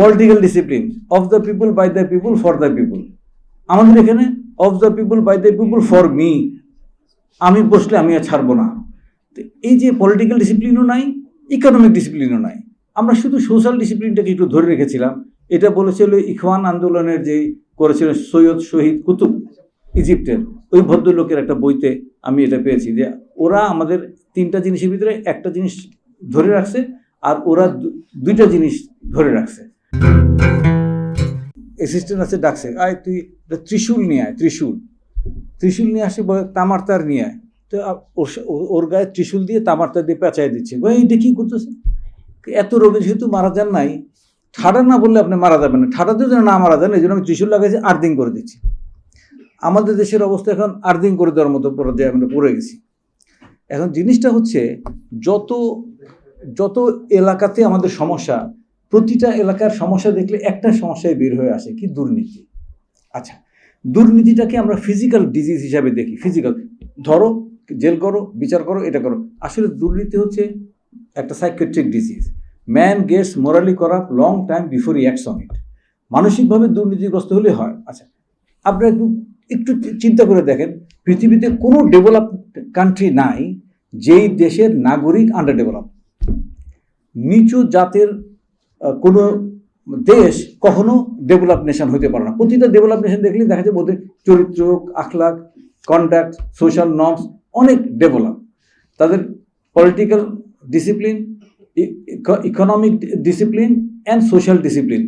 Political discipline of the people, by the people, for the people. আমাদের এখানে of the people, by the people, for me. আমি বসলে আমি আর ছাড়বো না। তো এই যে পলিটিক্যাল ডিসিপ্লিনও নাই, ইকোনমিক ডিসিপ্লিনও নাই। আমরা শুধু সোশ্যাল ডিসিপ্লিনটাকে একটু ধরে রেখেছিলাম। এটা বলেছিল ইখওয়ান আন্দোলনের যে করেছিলেন সৈয়দ শহীদ কুতুব ইজিপ্টের, ওই ভদ্রলোকের একটা বইতে আমি এটা পেয়েছি যে ওরা আমাদের তিনটা জিনিসের ভিতরে একটা জিনিস ধরে রাখছে, আর ওরা দুইটা জিনিস ধরে রাখছে। অ্যাসিস্ট্যান্ট আছে, ডাকছে, আয় তুই ত্রিশূল নিয়ে আয়, ত্রিশূল নিয়ে আসে, তামার তার নিয়ে আয়। তো ওর গায়ে ত্রিশূল দিয়ে তামার তার দিয়ে পেঁচাই দিচ্ছে। এটা কি করতেছে? এত রোগে যেহেতু মারা যান নাই, ঠাডা না বললে আপনি মারা যাবেন না, ঠাডাতেও যেন না মারা যান, এই জন্য আমি ত্রিশূল লাগাইছি, আর্দিং করে দিচ্ছি। আমাদের দেশের অবস্থা এখন আর্দিং করে দেওয়ার মতো পর্যায়ে আমরা পড়ে গেছি। এখন জিনিসটা হচ্ছে যত যত এলাকাতে আমাদের সমস্যা, প্রতিটা এলাকার সমস্যা দেখলে একটা সমস্যায় বের হয়ে আসে, কি? দুর্নীতি। আচ্ছা, দুর্নীতিটাকে আমরা ফিজিক্যাল ডিজিজ হিসাবে দেখি। ফিজিক্যাল, ধরো, জেল করো, বিচার করো, এটা করো। আসলে দুর্নীতি হচ্ছে একটা psychiatric disease. Man gets morally corrupt long time before he acts on it. মানসিকভাবে দুর্নীতিগ্রস্ত হলে হয়। আচ্ছা, আপনারা একটু চিন্তা করে দেখেন, পৃথিবীতে কোনো ডেভেলপ কান্ট্রি নাই যেই দেশের নাগরিক আন্ডার ডেভেলপ। নিচু জাতের কোনো দেশ কখনো ডেভেলপ নেশন হতে পারে না। প্রতিটা ডেভেলপ নেশন দেখলে দেখা যায় বোধহয় চরিত্র, আখলাক, কন্ডাক্ট, সোশ্যাল নর্মস অনেক ডেভেলপ। তাদের political discipline, economic discipline and social discipline,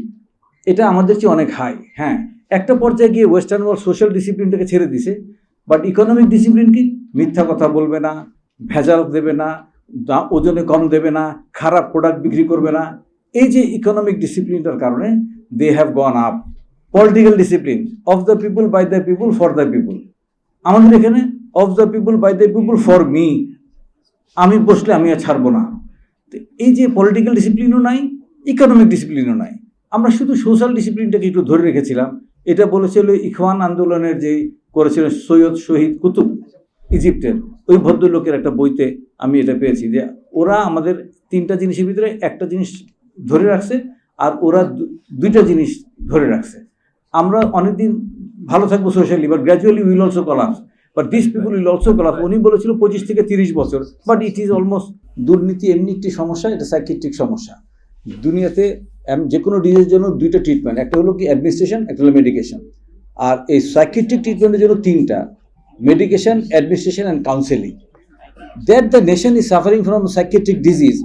এটা আমাদের চেয়ে অনেক হাই। হ্যাঁ, একটা পর্যায়ে গিয়ে ওয়েস্টার্ন ওয়ার্ল্ড সোশ্যাল ডিসিপ্লিনটাকে ছেড়ে দিছে, বাট ইকোনমিক ডিসিপ্লিন কি? মিথ্যা কথা বলবে না, ভেজাল দেবে না, ওজনে কম দেবে না, খারাপ প্রোডাক্ট বিক্রি করবে না। এই যে ইকোনমিক ডিসিপ্লিনটার কারণে they have gone up. Political discipline of the people, by the people, for the people. আমাদের এখানে of the people, by the people, for me. আমি বসলে আমি আর ছাড়বো না। তো এই যে পলিটিক্যাল ডিসিপ্লিনও নাই, ইকোনমিক ডিসিপ্লিনও নাই। আমরা শুধু সোশ্যাল ডিসিপ্লিনটাকে একটু ধরে রেখেছিলাম। এটা বলেছিল ইখওয়ান আন্দোলনের যে করেছিলেন সৈয়দ শহীদ কুতুব ইজিপ্টের, ওই ভদ্রলোকের একটা বইতে আমি এটা পেয়েছি যে ওরা আমাদের তিনটা জিনিসের ভিতরে একটা জিনিস ধরে রাখছে, আর ওরা দুইটা জিনিস ধরে রাখছে। আমরা অনেকদিন ভালো থাকবো socially, but gradually will also collapse, but this people will also collapse. উনি বলেছিল 25 থেকে 30 বছর, বাট ইট ইজ অলমোস্ট। দুর্নীতি এমনি একটি সমস্যা, এটা সাইকিয়াট্রিক সমস্যা। দুনিয়াতে যে কোনো ডিজিজের জন্য দুইটা ট্রিটমেন্ট, একটা হলো কি অ্যাডমিনিস্ট্রেশন, একটা হলো মেডিকেশন। আর এই সাইকিয়াট্রিক ট্রিটমেন্টের জন্য তিনটা: medication, administration and counselling. That the nation is suffering from psychiatric disease,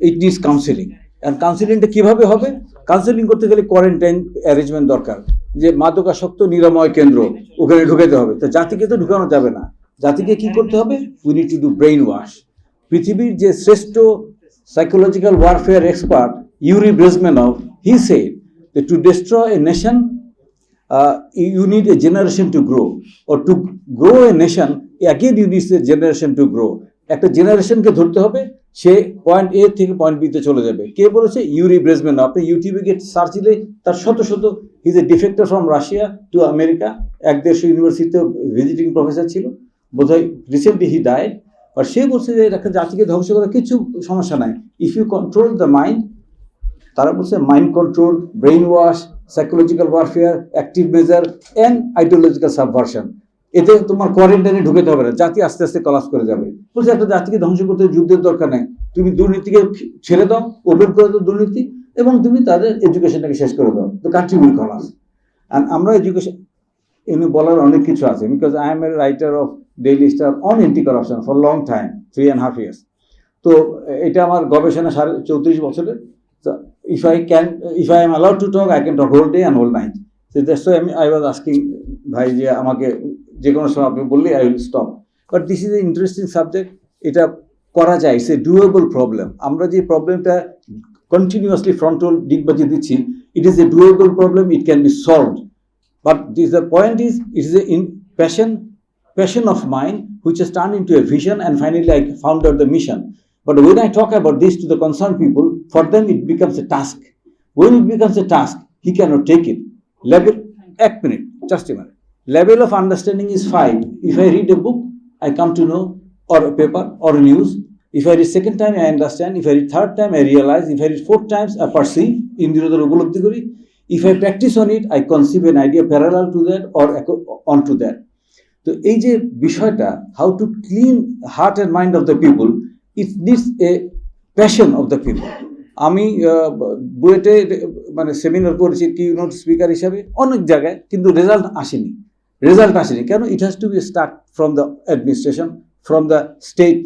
it needs counseling. And কাউন্সেলিংটা কিভাবে হবে? কাউন্সেলিং করতে গেলে কোয়ারেন্টাইন অ্যারেঞ্জমেন্ট দরকার, যে মাদকাসক্ত নিরাময় কেন্দ্র ওখানে ঢুকাতে হবে। তো জাতিকে তো ঢুকানো যাবে না, জাতিকে কি করতে হবে? We need to do brain wash. পৃথিবীর যে শ্রেষ্ঠ psychological warfare expert Yuri Bezmenov, he said that to destroy a nation you need a generation to grow, or to grow a nation again you need a generation to grow. একটা জেনারেশনকে ধরতে হবে, সে point এ থেকে point বিতে চলে যাবে। কে বলেছে? Yuri Bezmenov. আপনি ইউটিউবে গিয়ে সার্চ দিলে তার শত he is a defector from Russia to America. 150 ইউনিভার্সিটিতে ভিজিটিং প্রফেসর ছিল, বোধহয় রিসেন্টলি হি ডায়েড। আর সে বলছে যে একটা জাতিকে ধ্বংস করার কিছু সমস্যা নাই, if you control the mind. তারা বলছে mind control, brainwash, psychological warfare, active measure and ideological subversion. এতে তোমার কোয়ারেন্টাইনে ঢুকাতে হবে না, জাতি আস্তে আস্তে কলাপস করে যাবে। বলছে একটা জাতিকে ধ্বংস করতে যুদ্ধের দরকার নেই, তুমি দুর্নীতিকে ছেড়ে দাও, ওপেন করে দাও দুর্নীতি, এবং তুমি তাদের এডুকেশনটাকে শেষ করে দাও, তো কান্ট্রি উইল কলাপস। অ্যান্ড আমরা এডুকেশন এমনি বলার অনেক কিছু আছে, because I M a writer of daily star on anti corruption for long time, 3.5 years। তো এটা আমার গবেষণা 34 বছরের। So if I am allowed to talk, I can talk whole day and whole night. So that's why I was asking ভাই যে আমাকে যে কোনো সময় আপনি বললে I will stop. But this is an interesting subject. এটা করা যায়, it's a doable problem. আমরা যে প্রবলেমটা কন্টিনিউয়াসলি ফ্রন্টাল ডিগবাজি দিচ্ছি, it is a doable problem, it can be solved. But the point is, it is a passion of mine which has turned into a vision, and finally I found out the mission. But when I talk about this to the concerned people, for them it becomes a task. When it becomes a task, he cannot take it. Just a minute. Level of understanding is 5. If I read a book, I come to know, or a paper, or a news. If I read second time, I understand. If I read third time, I realize. If I read fourth times, I perceive. Indriyoদের উপলব্ধি করি. If I practice on it, I conceive an idea parallel to that or onto that. তো এই যে বিষয়টা, how to clean heart and mind of the people, it needs a passion of the people. আমি বুয়েটে মানে seminar করেছি কিউনোট speaker হিসাবে অনেক জায়গায়, কিন্তু রেজাল্ট আসেনি। কেন? It has to be start from the administration, from the state.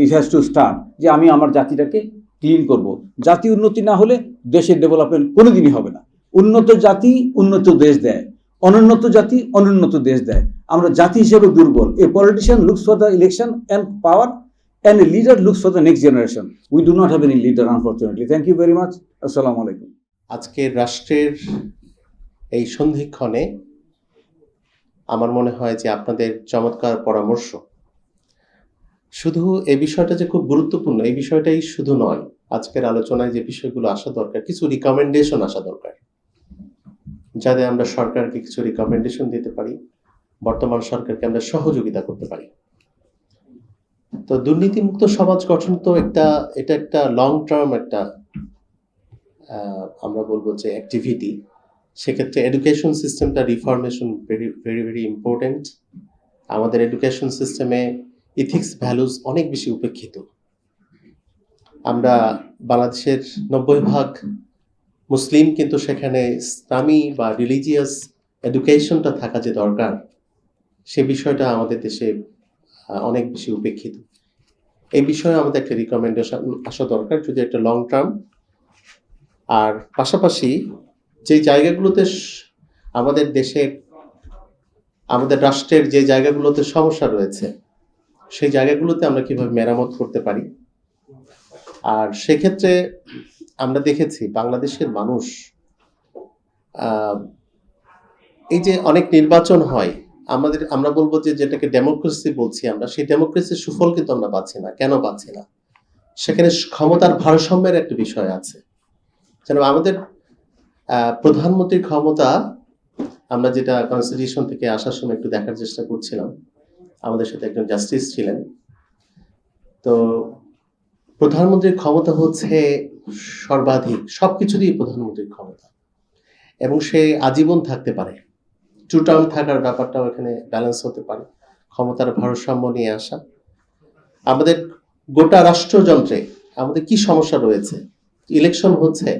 It has to start যে আমি আমার জাতিটাকে ক্লিন করব। জাতি উন্নতি না হলে দেশের ডেভেলপমেন্ট কোনোদিনই হবে না। উন্নত জাতি উন্নত দেশ দেয়, অনুন্নত জাতি অনুন্নত দেশ দেয়। আমরা জাতি হিসেবে দুর্বল। এ politician looks for the election and power, and a leader looks for the next generation. We do not have any leader, unfortunately. Thank you very much. Assalamu alaikum. আজকের রাষ্ট্রের এই সন্ধিক্ষণে আমার মনে হয় যে আপনাদের চমৎকার পরামর্শ, শুধু এই বিষয়টা যে খুব গুরুত্বপূর্ণ এই বিষয়টাই শুধু নয়, আজকের আলোচনায় যে বিষয়গুলো আসা দরকার, কিছু রিকমেন্ডেশন আসা দরকার, যাতে আমরা সরকারকে কিছু রিকমেন্ডেশন দিতে পারি, বর্তমান সরকারকে আমরা সহযোগিতা করতে পারি। তো দুর্নীতিমুক্ত সমাজ গঠন তো এটা একটা লং টার্ম একটা আমরা বলবো যে অ্যাক্টিভিটি। সেক্ষেত্রে এডুকেশন সিস্টেমটা reformation very very very important. আমাদের এডুকেশন সিস্টেমে ইথিক্স ভ্যালুজ অনেক বেশি উপেক্ষিত। আমরা বাংলাদেশের 90% মুসলিম, কিন্তু সেখানে ইসলামী বা রিলিজিয়াস এডুকেশনটা থাকা যে দরকার, সে বিষয়টা আমাদের দেশে অনেক বেশি উপেক্ষিত। এই বিষয়ে আমাদের একটা রিকমেন্ডেশন আসা দরকার, যদি একটা লং টার্ম। আর পাশাপাশি যে জায়গাগুলোতে আমাদের দেশের, আমাদের রাষ্ট্রের যে জায়গাগুলোতে সমস্যা রয়েছে, সেই জায়গাগুলোতে আমরা কিভাবে মেরামত করতে পারি। আর সেক্ষেত্রে আমরা দেখেছি বাংলাদেশের মানুষ, এই যে অনেক নির্বাচন হয়, আমরা বলবো যে যেটাকে ডেমোক্রেসি বলছি আমরা, সেই ডেমোক্রেসির সুফল কিন্তু আমরা পাচ্ছি না। কেন পাচ্ছি না? সেখানে ক্ষমতার ভারসাম্যের একটা বিষয় আছে। যেন আমাদের প্রধানমন্ত্রীর ক্ষমতা, আমরা যেটা কনস্টিটিউশন থেকে আসার সময় একটু দেখার চেষ্টা করছিলাম, আমাদের সাথে একজন জাস্টিস ছিলেন, তো প্রধানমন্ত্রীর ক্ষমতা হচ্ছে সর্বাধিক, সবকিছুরই প্রধানমন্ত্রীর ক্ষমতা, এবং সে আজীবন থাকতে পারে। টু টার্ম থাকার ব্যাপারটাও এখানে ব্যালেন্স হতে পারে, ক্ষমতার ভারসাম্য নিয়ে আসা। আমাদের গোটা রাষ্ট্রযন্ত্রে আমাদের কি সমস্যা রয়েছে? ইলেকশন হচ্ছে,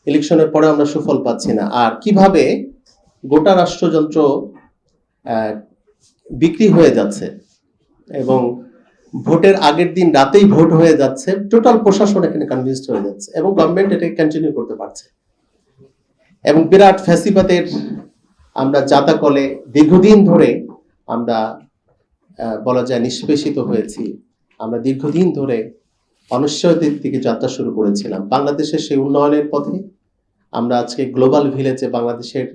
ইলেকশনের পরে আমরা সুফল পাচ্ছি না। আর কিভাবে গোটা রাষ্ট্রযন্ত্র বিক্রি হয়ে যাচ্ছে এবং ভোটের আগের দিন রাতেই ভোট হয়ে যাচ্ছে, টোটাল প্রশাসন এখানে কনভিন্সড হয়ে যাচ্ছে এবং গভর্নমেন্ট এটাকে কন্টিনিউ করতে পারছে। এবং বিরাট ফ্যাসিবাদের আমরা জাতাকলে দীর্ঘদিন ধরে আমরা বলা যায় নিষ্পেষিত হয়েছি। আমরা দীর্ঘদিন ধরে অনিশ্চয়তার দিকে যাত্রা শুরু করেছিলাম। বাংলাদেশের সেই উন্নয়নের পথে আমরা আজকে গ্লোবাল ভিলেজে বাংলাদেশের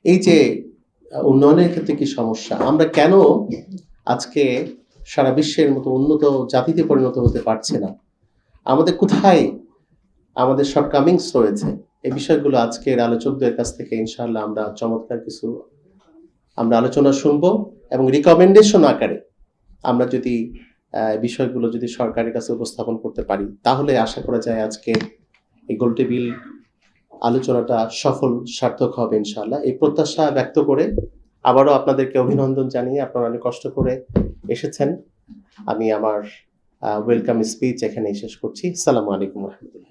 এই যে উন্নয়নের ক্ষেত্রে কি সমস্যা, আমরা কেন আজকে সারা বিশ্বের মতো উন্নত জাতিতে পরিণত হতে পারছি না, আমাদের কোথায় আমাদের শর্টকামিংস রয়েছে, এই বিষয়গুলো আজকের আলোচকদের কাছ থেকে ইনশাআল্লাহ আমরা চমৎকার কিছু আমরা আলোচনা শুনবো এবং রিকমেন্ডেশন আকারে আমরা যদি বিষয়গুলো যদি সরকারের কাছে উপস্থাপন করতে পারি, তাহলে আশা করা যায় আজকে এই গোলটেবিল আলোচনাটা সফল সার্থক হবে ইনশাআল্লাহ। এই প্রত্যাশা ব্যক্ত করে আবারও আপনাদেরকে অভিনন্দন জানিয়ে, আপনারা অনেক কষ্ট করে এসেছেন, আমি আমার ওয়েলকাম স্পিচ এখানেই শেষ করছি। আসসালামু আলাইকুম ওয়া রাহমাতুল্লাহ।